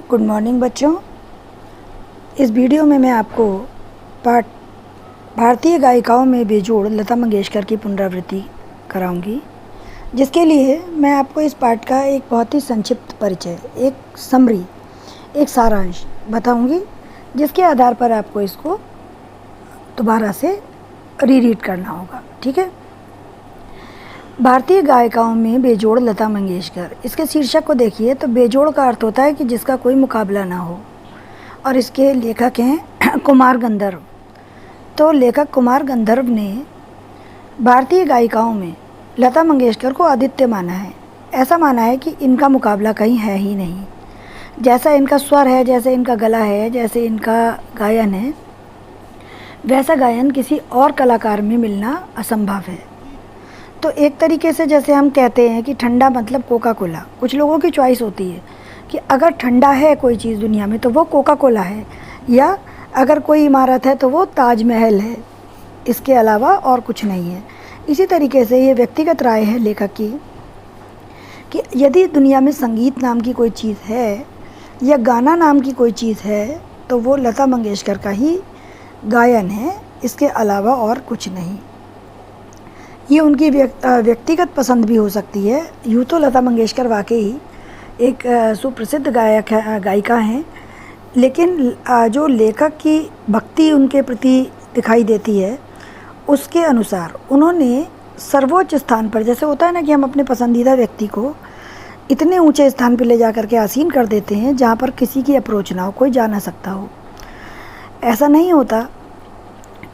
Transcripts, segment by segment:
Good morning बच्चों। इस video में मैं आपको पाठ भारतीय गायिकाओं में बेजोड़ लता मंगेशकर की पुनरावृत्ति कराऊंगी, जिसके लिए मैं आपको इस पाठ का एक बहुत ही संक्षिप्त परिचय, एक समरी, एक सारांश बताऊंगी, जिसके आधार पर आपको इसको दोबारा से रीरीड करना होगा। ठीक है। भारतीय गायिकाओं में बेजोड़ लता मंगेशकर, इसके शीर्षक को देखिए तो बेजोड़ का अर्थ होता है कि जिसका कोई मुकाबला ना हो, और इसके लेखक हैं कुमार गंधर्व। तो लेखक कुमार गंधर्व ने भारतीय गायिकाओं में लता मंगेशकर को आदित्य माना है। ऐसा माना है कि इनका मुकाबला कहीं है ही नहीं। जैसा इनका स्वर है, जैसे इनका गला है, जैसे इनका गायन है, वैसा गायन किसी और कलाकार में मिलना असंभव है। तो एक तरीके से जैसे हम कहते हैं कि ठंडा मतलब कोका कोला, कुछ लोगों की चॉइस होती है कि अगर ठंडा है कोई चीज़ दुनिया में तो वो कोका कोला है, या अगर कोई इमारत है तो वो ताजमहल है, इसके अलावा और कुछ नहीं है। इसी तरीके से ये व्यक्तिगत राय है लेखक की कि यदि दुनिया में संगीत नाम की कोई चीज़ है या गाना नाम की कोई चीज़ है तो वो लता मंगेशकर का ही गायन है, इसके अलावा और कुछ नहीं। ये उनकी व्यक्तिगत पसंद भी हो सकती है। यूँ तो लता मंगेशकर वाकई एक सुप्रसिद्ध गायिका हैं, लेकिन जो लेखक की भक्ति उनके प्रति दिखाई देती है उसके अनुसार उन्होंने सर्वोच्च स्थान पर, जैसे होता है ना कि हम अपने पसंदीदा व्यक्ति को इतने ऊंचे स्थान पर ले जा कर के आसीन कर देते हैं जहाँ पर किसी की अप्रोच ना हो, कोई जा ना सकता हो। ऐसा नहीं होता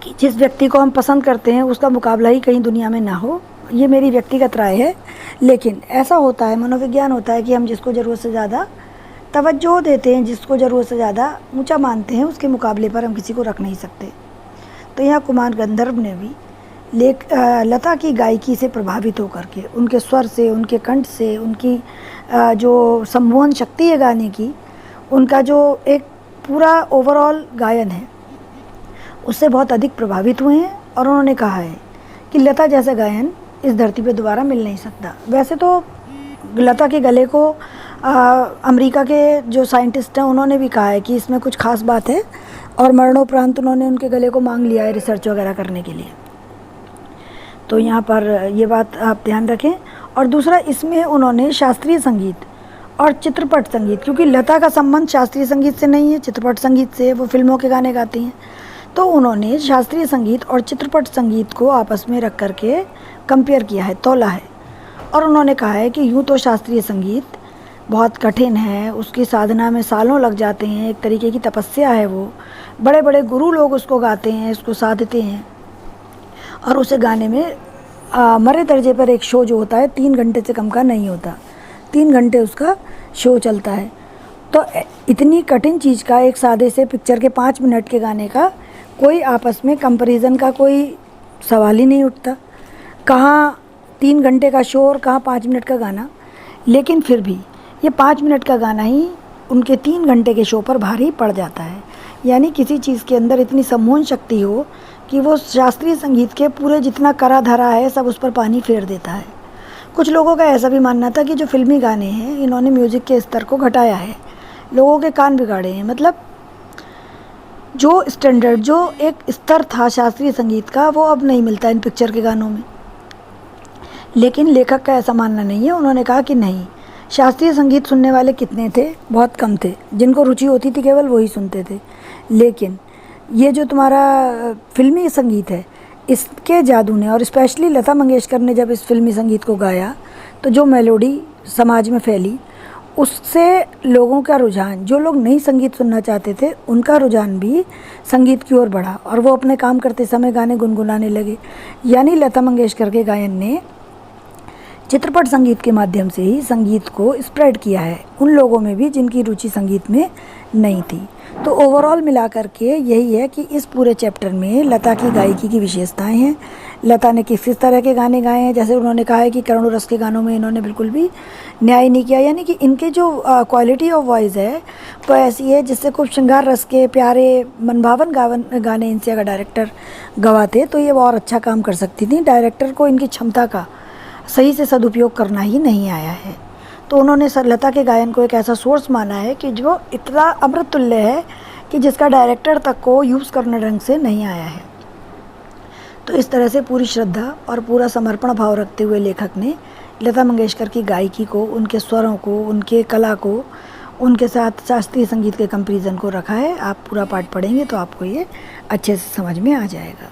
कि जिस व्यक्ति को हम पसंद करते हैं उसका मुकाबला ही कहीं दुनिया में ना हो। ये मेरी व्यक्तिगत राय है, लेकिन ऐसा होता है, मनोविज्ञान होता है कि हम जिसको ज़रूरत से ज़्यादा तवज्जो देते हैं, जिसको ज़रूरत से ज़्यादा ऊंचा मानते हैं, उसके मुकाबले पर हम किसी को रख नहीं सकते। तो यहाँ कुमार गंधर्व ने भी लता की गायकी से प्रभावित होकर के, उनके स्वर से, उनके कंठ से, उनकी जो सम्मोहन शक्ति है गाने की, उनका जो एक पूरा ओवरऑल गायन है, उससे बहुत अधिक प्रभावित हुए हैं। और उन्होंने कहा है कि लता जैसा गायन इस धरती पे दोबारा मिल नहीं सकता। वैसे तो लता के गले को अमेरिका के जो साइंटिस्ट हैं उन्होंने भी कहा है कि इसमें कुछ खास बात है, और मरणोपरांत उन्होंने उनके गले को मांग लिया है रिसर्च वगैरह करने के लिए। तो यहाँ पर ये बात आप ध्यान रखें। और दूसरा, इसमें उन्होंने शास्त्रीय संगीत और चित्रपट संगीत, क्योंकि लता का संबंध शास्त्रीय संगीत से नहीं है, चित्रपट संगीत से, वो फिल्मों के गाने गाती हैं। तो उन्होंने शास्त्रीय संगीत और चित्रपट संगीत को आपस में रख करके कंपेयर किया है, तौला है। और उन्होंने कहा है कि यूँ तो शास्त्रीय संगीत बहुत कठिन है, उसकी साधना में सालों लग जाते हैं, एक तरीके की तपस्या है वो, बड़े बड़े गुरु लोग उसको गाते हैं, इसको साधते हैं, और उसे गाने में मरे दर्जे पर एक शो जो होता है 3 घंटे से कम का नहीं होता, 3 घंटे उसका शो चलता है। तो इतनी कठिन चीज़ का, एक सादे से पिक्चर के 5 मिनट के गाने का कोई आपस में कंपैरिजन का कोई सवाल ही नहीं उठता। कहाँ 3 घंटे का शो और कहाँ 5 मिनट का गाना। लेकिन फिर भी ये 5 मिनट का गाना ही उनके 3 घंटे के शो पर भारी पड़ जाता है। यानी किसी चीज़ के अंदर इतनी सम्मोहन शक्ति हो कि वो शास्त्रीय संगीत के पूरे जितना करा धरा है सब उस पर पानी फेर देता है। कुछ लोगों का ऐसा भी मानना था कि जो फिल्मी गाने हैं इन्होंने म्यूज़िक के स्तर को घटाया है, लोगों के कान बिगाड़े हैं। मतलब जो स्टैंडर्ड, जो एक स्तर था शास्त्रीय संगीत का, वो अब नहीं मिलता इन पिक्चर के गानों में। लेकिन लेखक का ऐसा मानना नहीं है। उन्होंने कहा कि नहीं, शास्त्रीय संगीत सुनने वाले कितने थे, बहुत कम थे, जिनको रुचि होती थी केवल वही सुनते थे। लेकिन ये जो तुम्हारा फिल्मी संगीत है, इसके जादू ने, और स्पेशली लता मंगेशकर ने जब इस फिल्मी संगीत को गाया तो जो मेलोडी समाज में फैली, उससे लोगों का रुझान, जो लोग नहीं संगीत सुनना चाहते थे उनका रुझान भी संगीत की ओर बढ़ा, और वो अपने काम करते समय गाने गुनगुनाने लगे। यानी लता मंगेशकर के गायन ने चित्रपट संगीत के माध्यम से ही संगीत को स्प्रेड किया है उन लोगों में भी जिनकी रुचि संगीत में नहीं थी। तो ओवरऑल मिलाकर के यही है कि इस पूरे चैप्टर में लता की गायकी की विशेषताएं हैं। लता ने किस किस तरह के गाने गाए हैं, जैसे उन्होंने कहा है कि करुण रस के गानों में इन्होंने बिल्कुल भी न्याय नहीं किया। यानी कि इनके जो क्वालिटी ऑफ वॉइस है वो ऐसी है जिससे खूब श्रृंगार रस के प्यारे मनभावन गाने इनसे अगर डायरेक्टर गवाते तो ये और अच्छा काम कर सकती थी। डायरेक्टर को इनकी क्षमता का सही से सदुपयोग करना ही नहीं आया है। तो उन्होंने लता के गायन को एक ऐसा सोर्स माना है कि जो इतना अमृत तुल्य है कि जिसका डायरेक्टर तक को यूज़ करने ढंग से नहीं आया है। तो इस तरह से पूरी श्रद्धा और पूरा समर्पण भाव रखते हुए लेखक ने लता मंगेशकर की गायकी को, उनके स्वरों को, उनके कला को, उनके साथ शास्त्रीय संगीत के कंपैरिजन को रखा है। आप पूरा पाठ पढ़ेंगे तो आपको ये अच्छे से समझ में आ जाएगा।